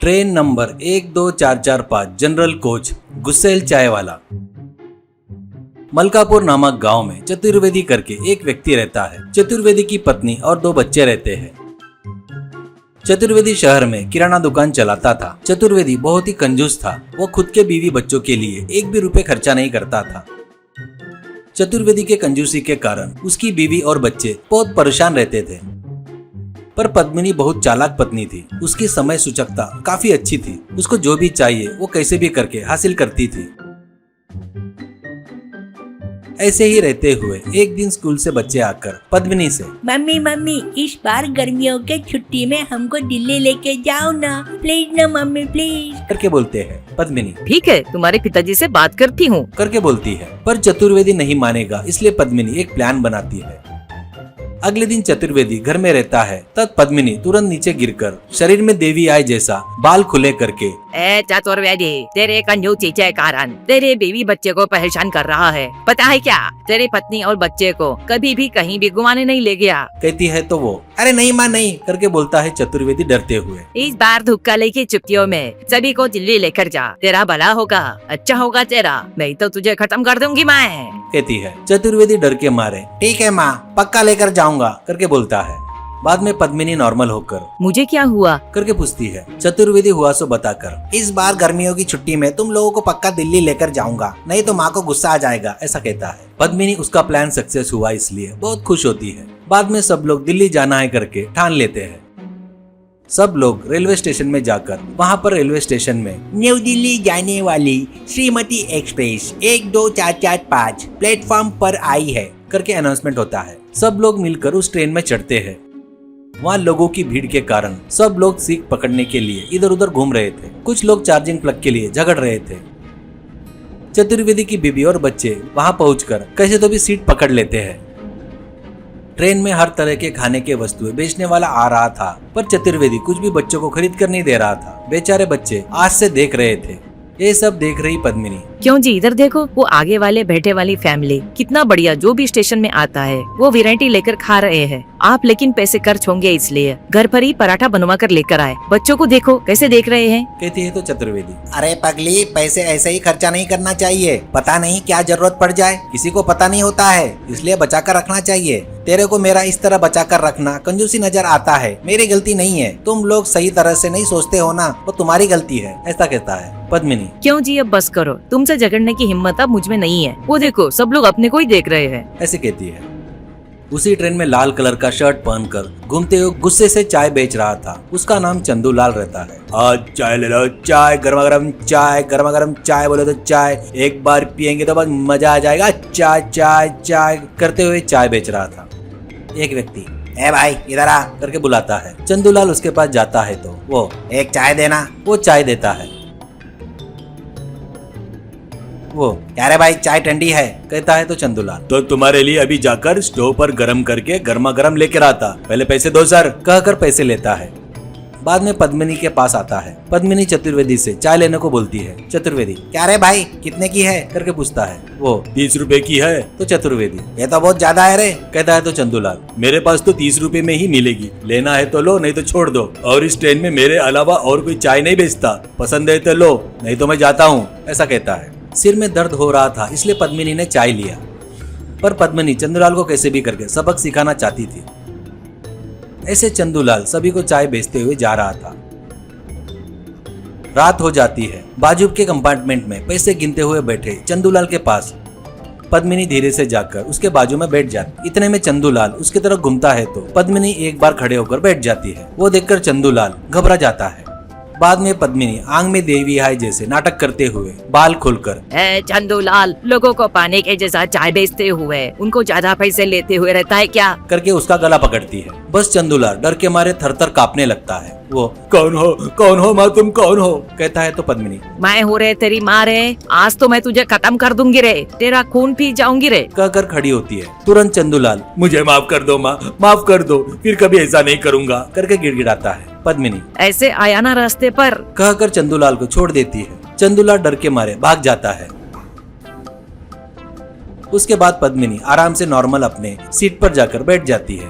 Train number 12445 general coach गुस्सेल चाय वाला। मलकापुर नामक गांव में चतुर्वेदी करके एक व्यक्ति रहता है। चतुर्वेदी की पत्नी और 2 बच्चे रहते हैं। चतुर्वेदी शहर में किराना दुकान चलाता था। चतुर्वेदी बहुत ही कंजूस था। वो खुद के बीवी बच्चों के लिए एक भी रुपए खर्चा नहीं करता था। चतुर्वेदी के कंजूसी के कारण उसकी बीवी और बच्चे बहुत परेशान रहते थे। पर पद्मिनी बहुत चालाक पत्नी थी। उसकी समय सूचकता काफी अच्छी थी। उसको जो भी चाहिए वो कैसे भी करके हासिल करती थी। ऐसे ही रहते हुए एक दिन स्कूल से बच्चे आकर पद्मिनी से, मम्मी इस बार गर्मियों के छुट्टी में हमको दिल्ली लेके जाओ ना प्लीज ना मम्मी प्लीज करके बोलते हैं। पद्मिनी ठीक है, तुम्हारे पिताजी से बात करती हूँ करके बोलती है। पर चतुर्वेदी नहीं मानेगा, इसलिए पद्मिनी एक प्लान बनाती है। अगले दिन चतुर्वेदी घर में रहता है तब पद्मिनी तुरंत नीचे गिरकर शरीर में देवी आए जैसा बाल खुले करके, ए चतुर्वेदी, तेरे कंजूसी के कारण तेरे बीवी बच्चे को परेशान कर रहा है। पता है क्या, तेरे पत्नी और बच्चे को कभी भी कहीं भी घुमाने नहीं ले गया। कहती है तो वो अरे नहीं माँ नहीं करके बोलता है चतुर्वेदी डरते हुए। इस बार धुक्का लेके छुट्टियों में सभी को दिल्ली लेकर जा, तेरा भला होगा, अच्छा होगा तेरा, नहीं तो तुझे खत्म कर दूंगी मैं। कहती है। चतुर्वेदी डर के मारे ठीक है माँ पक्का लेकर जाऊंगा करके बोलता है। बाद में पद्मिनी नॉर्मल होकर मुझे क्या हुआ करके पूछती है। चतुर्वेदी हुआ सो बताकर इस बार गर्मियों की छुट्टी में तुम लोगों को पक्का दिल्ली लेकर जाऊंगा, नहीं तो माँ को गुस्सा आ जाएगा, ऐसा कहता है। पद्मिनी उसका प्लान सक्सेस हुआ इसलिए बहुत खुश होती है। बाद में सब लोग दिल्ली जाना है करके ठान लेते हैं। सब लोग रेलवे स्टेशन में जाकर वहाँ पर रेलवे स्टेशन में न्यू दिल्ली जाने वाली श्रीमती एक्सप्रेस 12445 प्लेटफॉर्म पर आई है करके अनाउंसमेंट होता है। सब लोग मिलकर उस ट्रेन में चढ़ते हैं। वहाँ लोगों की भीड़ के कारण सब लोग सीट पकड़ने के लिए इधर उधर घूम रहे थे। कुछ लोग चार्जिंग प्लग के लिए झगड़ रहे थे। चतुर्वेदी की बीबी और बच्चे वहाँ पहुंचकर कैसे तो भी सीट पकड़ लेते हैं। ट्रेन में हर तरह के खाने के वस्तुएं बेचने वाला आ रहा था, पर चतुर्वेदी कुछ भी बच्चों को खरीद कर नहीं दे रहा था। बेचारे बच्चे आज से देख रहे थे। ये सब देख रही पद्मिनी, क्यों जी, इधर देखो, वो आगे वाले बैठे वाली फैमिली कितना बढ़िया, जो भी स्टेशन में आता है वो वैरायटी लेकर खा रहे हैं। आप लेकिन पैसे खर्च होंगे इसलिए घर पर ही पराठा बनवा कर लेकर आए। बच्चों को देखो कैसे देख रहे हैं। कहती है तो चतुर्वेदी अरे पगली, पैसे ऐसे ही खर्चा नहीं करना चाहिए, पता नहीं क्या जरूरत पड़ जाए, किसी को पता नहीं होता है, इसलिए बचा कर रखना चाहिए। तेरे को मेरा इस तरह बचा कर रखना कंजूसी नजर आता है, मेरी गलती नहीं है। तुम लोग सही तरह से नहीं सोचते हो ना, वो तुम्हारी गलती है, ऐसा कहता है। पद्मिनी क्यों जी, अब बस करो, तुमसे झगड़ने की हिम्मत अब मुझ में नहीं है। वो देखो सब लोग अपने को ही देख रहे हैं, ऐसे कहती है। उसी ट्रेन में लाल कलर का शर्ट पहनकर घूमते हुए गुस्से से चाय बेच रहा था। उसका नाम चंदूलाल रहता है। आज चाय ले लो, चाय गर्मा गर्म चाय, गर्मा गर्म चाय बोले तो चाय, एक बार पियेंगे तो बस मजा आ जाएगा, चाय चाय चाय करते हुए चाय बेच रहा था। एक व्यक्ति ए भाई इधर आ करके बुलाता है। चंदूलाल उसके पास जाता है तो वो एक चाय देना, वो चाय देता है। वो क्या रे भाई चाय ठंडी है कहता है तो चंदूलाल तो तुम्हारे लिए अभी जाकर स्टोव पर गरम करके गर्मा गर्म लेकर आता, पहले पैसे दो सर कहकर पैसे लेता है। बाद में पद्मिनी के पास आता है। पद्मिनी चतुर्वेदी से चाय लेने को बोलती है। चतुर्वेदी क्या रे भाई कितने की है करके पूछता है। वो 30 रुपए की है तो चतुर्वेदी ये तो बहुत ज्यादा है रे कहता है तो चंदूलाल मेरे पास तो 30 रुपए में ही मिलेगी, लेना है तो लो नहीं तो छोड़ दो, और इस ट्रेन में मेरे अलावा और कोई चाय नहीं बेचता, पसंद है तो लो नहीं तो मैं जाता हूँ, ऐसा कहता है। सिर में दर्द हो रहा था इसलिए पद्मिनी ने चाय लिया, पर पद्मिनी चंदूलाल को कैसे भी करके सबक सिखाना चाहती थी। ऐसे चंदूलाल सभी को चाय बेचते हुए जा रहा था। रात हो जाती है। बाजू के कंपार्टमेंट में पैसे गिनते हुए बैठे चंदूलाल के पास पद्मिनी धीरे से जाकर उसके बाजू में बैठ जाती। इतने में चंदूलाल उसकी तरफ घूमता है तो पद्मिनी एक बार खड़े होकर बैठ जाती है। वो देखकर चंदूलाल घबरा जाता है। बाद में पद्मिनी आंख में देवी आए जैसे नाटक करते हुए बाल खोलकर चंदूलाल लोगों को पाने के जैसा चाय बेचते हुए उनको ज्यादा पैसे लेते हुए रहता है क्या करके उसका गला पकड़ती है। बस चंदूलाल डर के मारे थरथर कांपने लगता है। वो कौन हो माँ, तुम कौन हो कहता है तो पद्मिनी मैं हूँ रे तेरी माँ रे, आज तो मैं तुझे खत्म कर दूंगी रे, तेरा खून पी जाऊंगी रे कहकर खड़ी होती है। तुरंत चंदूलाल मुझे माफ कर दो माँ, माफ कर दो, फिर कभी ऐसा नहीं करूँगा करके गिड़गिड़ाता है। पद्मिनी ऐसे आया ना रास्ते पर कहकर चंदूलाल को छोड़ देती है। चंदूलाल डर के मारे भाग जाता है। उसके बाद पद्मिनी आराम से नॉर्मल अपने सीट पर जाकर बैठ जाती है।